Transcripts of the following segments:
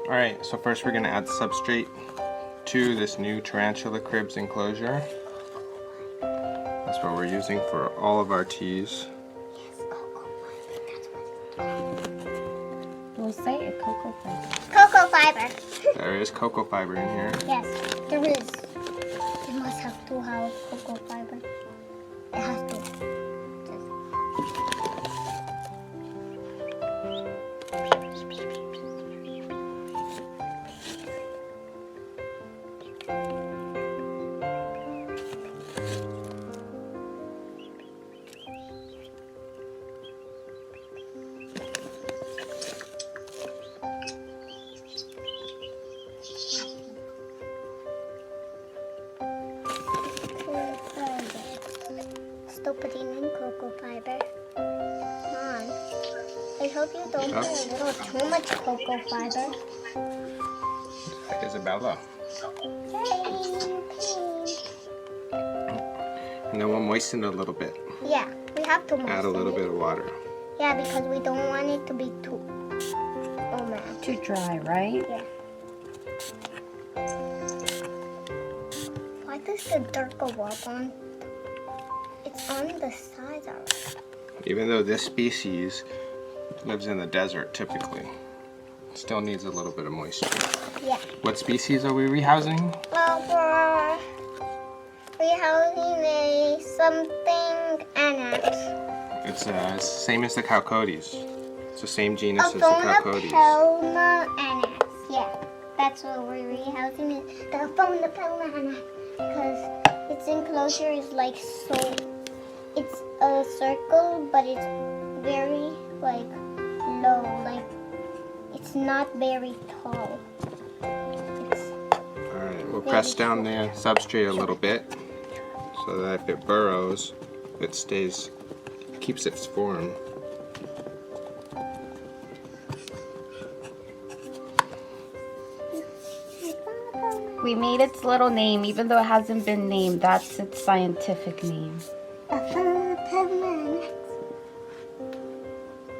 Alright, so first we're going to add substrate to this new tarantula cribs enclosure. That's what we're using for all of our teas. We'll say a cocoa fiber. Cocoa fiber. There is cocoa fiber in here. Yes, there is. It must have to have cocoa fiber. It has to. Still putting in cocoa fiber. Mom, I hope you don't put a little too much cocoa fiber. Isabella. Yay! And then we'll moisten it a little bit. Yeah, we have to moisten Add a little it. bit of water. Yeah, because we don't want it to be too. Oh man. Too dry, right? Yeah. Why does the dirt go up on? It's on the sides already. Even though this species lives in the desert typically, it still needs a little bit of moisture. Yeah. What species are we rehousing? Well, we're rehousing a something anax. It's same as the cowcodes. It's the same genus as the cowcodes. Aphonopelma anax. Yeah, that's what we're rehousing it. The Aphonopelma anax, because its enclosure is like so. It's a circle, but it's very like low. Like it's not very tall. Alright, we'll press down the substrate a little bit so that if it burrows, it stays, keeps its form. We made its little name, even though it hasn't been named. That's its scientific name. Aphonopelma anax.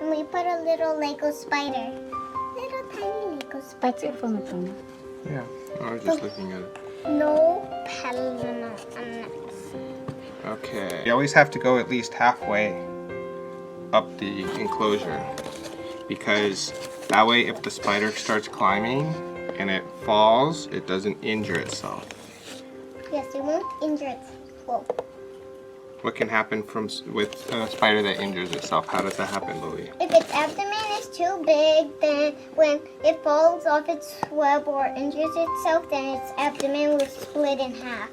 And we put a little Lego spider. Little tiny Lego spider. That's Aphonopelma. Yeah, I was just looking at it. No Pelma anax. Okay. You always have to go at least halfway up the enclosure, because that way if the spider starts climbing and it falls, it doesn't injure itself. Yes, it won't injure it. Whoa. What can happen with a spider that injures itself? How does that happen, Louie? If its abdomen is too big, then when it falls off its web or injures itself, then its abdomen will split in half.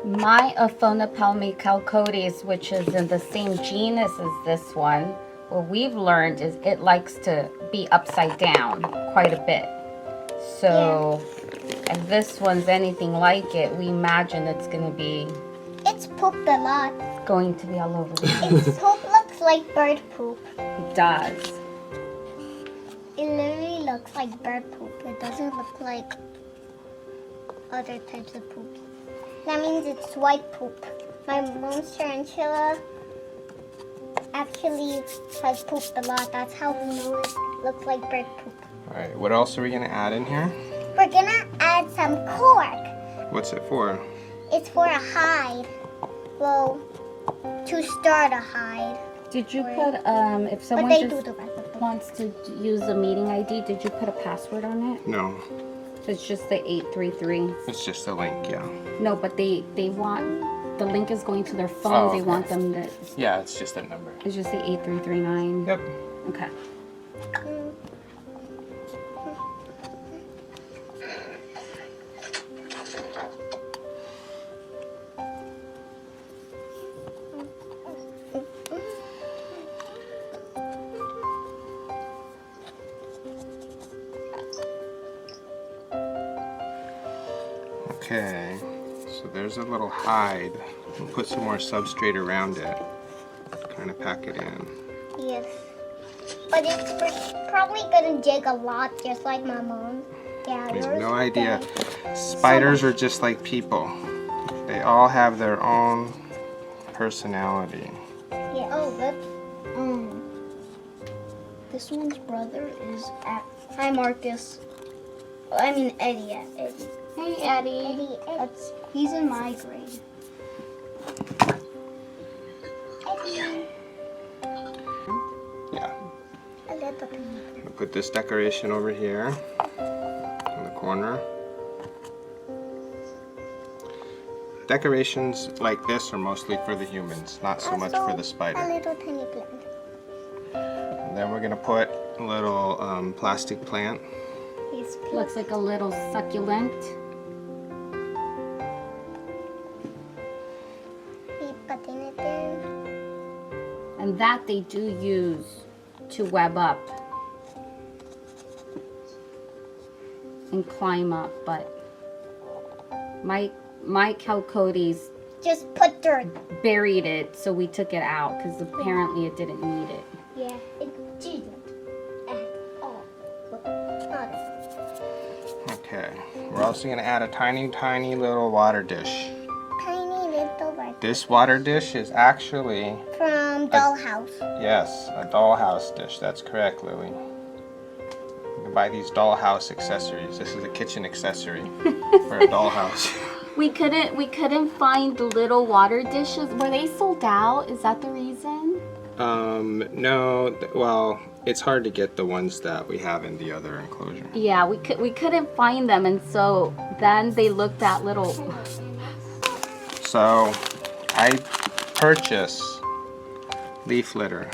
My Aphonopelma calcodes, which is in the same genus as this one, what we've learned is it likes to be upside down quite a bit. So if this one's anything like it, we imagine it's going to be It's pooped a lot. going to be all over the Its poop looks like bird poop. It does. It literally looks like bird poop. It doesn't look like other types of poop. That means it's white poop. My mom's tarantula actually has pooped a lot. That's how we know it looks like bird poop. Alright, what else are we going to add in here? We're gonna add some cork. What's it for? It's for a hide. Well, to start a hide. Did you put, if But someone they do just the rest of it. wants to use a meeting ID, did you put a password on it? No, It's just the 833. it's just a link, yeah. No, but they want, the link is going to their phone. Oh, They okay. want them to, Yeah, it's just a number. it's just the 8339. Yep. Okay. Okay, so there's a little hide. We'll put some more substrate around it. Kind of pack it in. Yes. But it's probably gonna dig a lot, just like my mom. Yeah, I have yours no is idea. big. Spiders are just like people. They all have their own personality. Yeah. Oh, whoops. This one's brother is at. Hi, Marcus. I mean Eddie. Yeah, Eddie. Hey, Eddie. He's in my grade. Eddie. Yeah. A little peanut. I'll put this decoration over here in the corner. Decorations like this are mostly for the humans, not so much for the A spider. little tiny plant. And then we're gonna put a little plastic plant. He's Looks like a little succulent. putting it there. And that they do use to web up and climb up, but my chalcodes Just put dirt. buried it, so we took it out because apparently it didn't need it. Yeah, it didn't at all. Not Okay. We're also gonna add a tiny, tiny little water dish. tiny little bird. This water dish is actually, From Dollhouse. yes, a dollhouse dish. That's correct, Lily. You can buy these dollhouse accessories. This is a kitchen accessory for a dollhouse. We couldn't find little water dishes. Were they sold out? Is that the reason? No, well, it's hard to get the ones that we have in the other enclosure. Yeah, we couldn't find them, and so then they looked at little. So I purchase leaf litter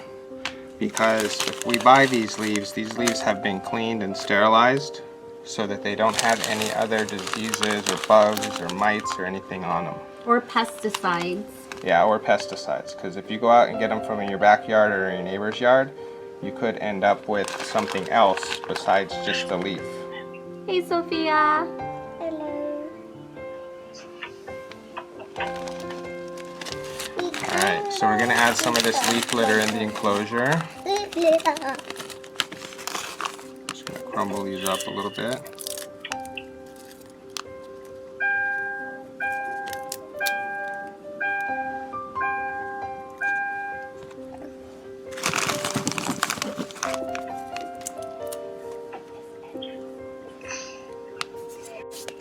because if we buy these leaves have been cleaned and sterilized so that they don't have any other diseases or bugs or mites or anything on them. Or pesticides. Yeah, or pesticides, because if you go out and get them from your backyard or your neighbor's yard, you could end up with something else besides just the leaf. Hey, Sophia. Hello. Alright, so we're going to add some of this leaf litter in the enclosure. Leaf litter. Just going to crumble these up a little bit.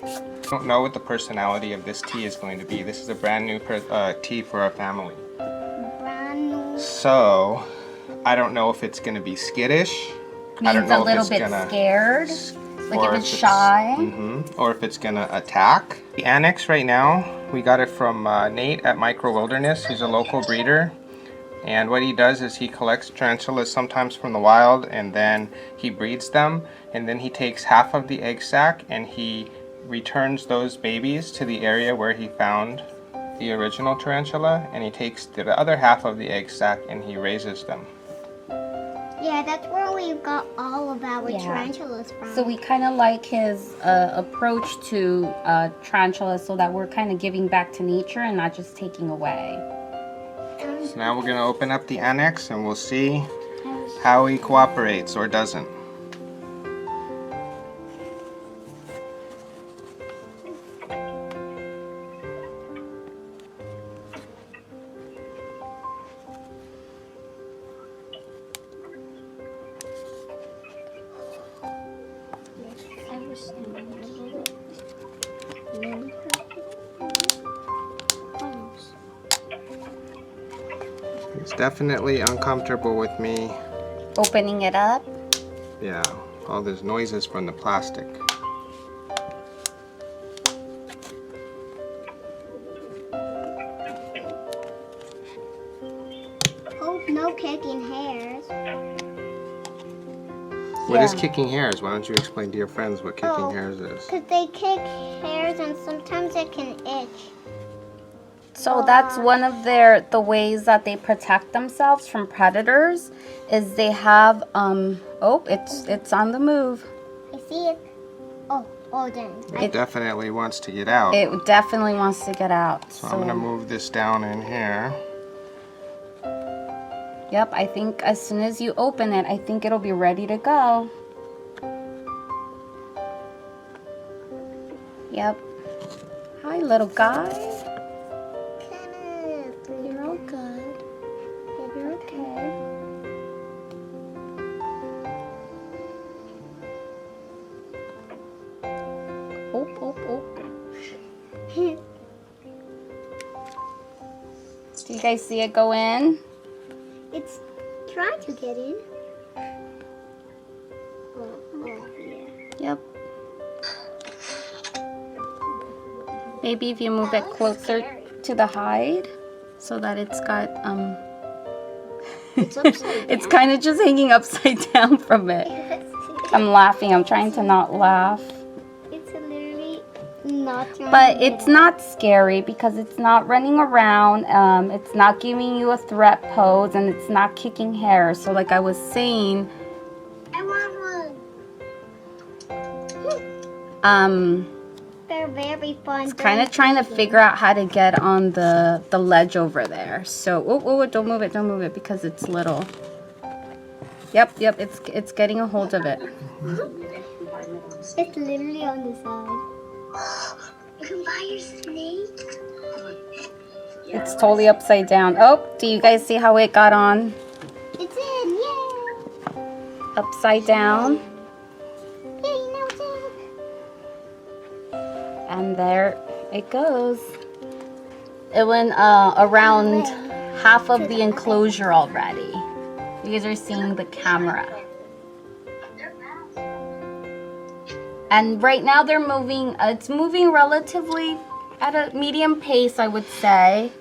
I don't know what the personality of this tea is going to be. This is a brand new tea for our family. Brand new. So, I don't know if it's going to be skittish. I don't Means know a if little it's bit gonna, scared. Like or if it's shy. or if it's going to attack. The anax right now, we got it from Nate at Micro Wilderness. He's a local breeder. And what he does is he collects tarantulas sometimes from the wild, and then he breeds them. And then he takes half of the egg sac and he returns those babies to the area where he found the original tarantula, and he takes the other half of the egg sac and he raises them. Yeah, that's where we got all of our Yeah. tarantulas from. So we kind of like his approach to tarantulas, so that we're kind of giving back to nature and not just taking away. So now we're going to open up the anax and we'll see how he cooperates or doesn't. He's definitely uncomfortable with me. Opening it up. Yeah, all these noises from the plastic. Hope no kicking hairs. What is Yeah. kicking hairs? Why don't you explain to your friends what kicking Oh. hairs is? Because they kick hairs and sometimes it can itch. So that's one of the ways that they protect themselves from predators is they have oh, it's on the move. I see it. Oh dang. It definitely wants to get out. It definitely wants to get out. So I'm going to move this down in here. Yep, I think as soon as you open it, I think it'll be ready to go. Yep. Hi, little guy. You're all good. You're okay. Do you guys see it go in? It's trying to get in. Yep. Maybe if you move it closer to the hide so that it's got It's upside down. it's kind of just hanging upside down from it. I'm laughing. I'm trying to not laugh. It's literally not trying But to it's get not scary because it's not running around. It's not giving you a threat pose, and it's not kicking hair. So like I was saying, I want one. They're very fun. it's kind of trying to figure out how to get on the ledge over there. So don't move it because it's little. Yep, it's getting a hold of it. It's literally on the side. You can buy your snake. It's totally upside down. Oh, do you guys see how it got on? It's in, yay! Upside down. Yay, now it's in. And there it goes. It went around half of the enclosure already. You guys are seeing the camera. And right now they're moving, it's moving relatively at a medium pace, I would say.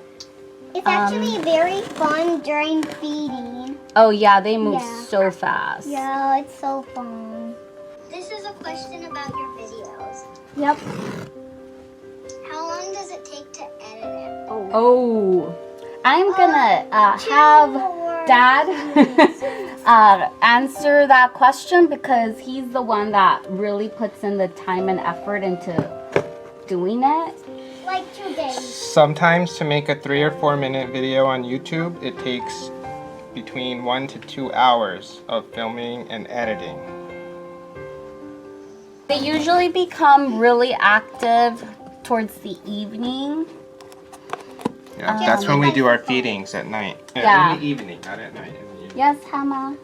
It's actually very fun during feeding. Oh yeah, they move Yeah. so fast. Yeah, it's so fun. This is a question about your videos. Yep. How long does it take to edit it? Oh, I'm gonna have Dad answer that question because he's the one that really puts in the time and effort into doing it. Like 2 days. Sometimes to make a 3 or 4 minute video on YouTube, it takes between 1 to 2 hours of filming and editing. They usually become really active towards the evening. Yeah, that's when we do our feedings at night. Yeah. In the evening, not at night. In the evening. Yes, Hama.